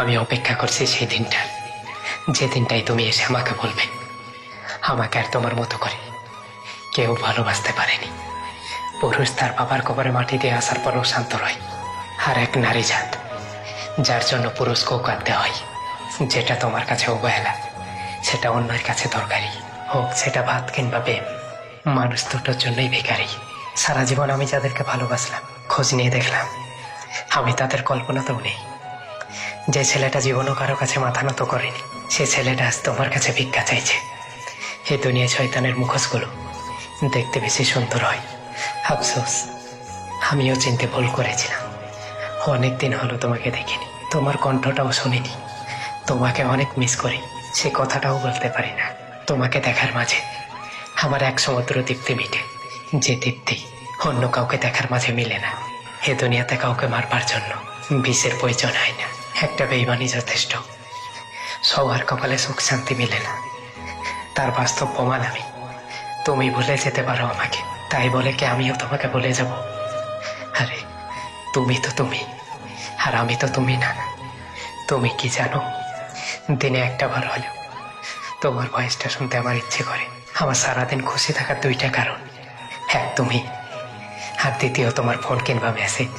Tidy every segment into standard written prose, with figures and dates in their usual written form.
আমি অপেক্ষা করছি সেই দিনটা, যে দিনটাই তুমি এসে আমাকে বলবে আমাকে আর তোমার মতো করে কেউ ভালোবাসতে পারেনি। পুরুষ তার বাবার কবরে মাটি দিয়ে আসার পরও শান্ত রয়, আর এক নারী জাত যার জন্য পুরুষকেও কাঁদতে হয়। যেটা তোমার কাছে অবহেলা, সেটা অন্যের কাছে দরকারি। হোক সেটা ভাত কিংবা প্রেম, মানুষ দুটোর জন্যই ভিখারি। সারা জীবন আমি যাদেরকে ভালোবাসলাম, খোঁজ নিয়ে দেখলাম আমি তাদের কল্পনাতেও নেই। যে ছেলেটা জীবনও কারো কাছে মাথা নত করেনি, সে ছেলেটা আজ তোমার কাছে ভিক্ষা চাইছে। এই দুনিয়া শয়তানের মুখোশগুলো দেখতে বেশি সুন্দর হয়। আফসোস, আমিও চিনতে ভুল করেছিলাম। অনেকদিন হলো তোমাকে দেখিনি, তোমার কণ্ঠটাও শুনিনি। তোমাকে অনেক মিস করি, সে কথাটাও বলতে পারি না। তোমাকে দেখার মাঝে আমার এক সমুদ্র তৃপ্তি মিটে, যে তৃপ্তি অন্য কাউকে দেখার মাঝে মিলে না। এ দুনিয়াতে কাউকে মারবার জন্য বিষের প্রয়োজন হয় না, একটা বেইমানি যথেষ্ট। সবার কপালে সুখ শান্তি মিলে না, তার বাস্তব প্রমাণ আমি। তুমি ভুলে যেতে পারো আমাকে, তাই বলে কি আমিও তোমাকে ভুলে যাব? আরে তুমি তো তুমি, আর আমি তো তুমি না। তুমি কি জানো, দিনে একটা বার হলেও তোমার ভয়েসটা শুনতে আমার ইচ্ছে করে। আমার সারাদিন খুশি থাকার দুইটা কারণ, এক তুমি, আর দ্বিতীয় তোমার ফোন কিংবা মেসেজ।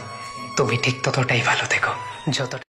তুমি ঠিক ততটাই ভালো থেকো যতটা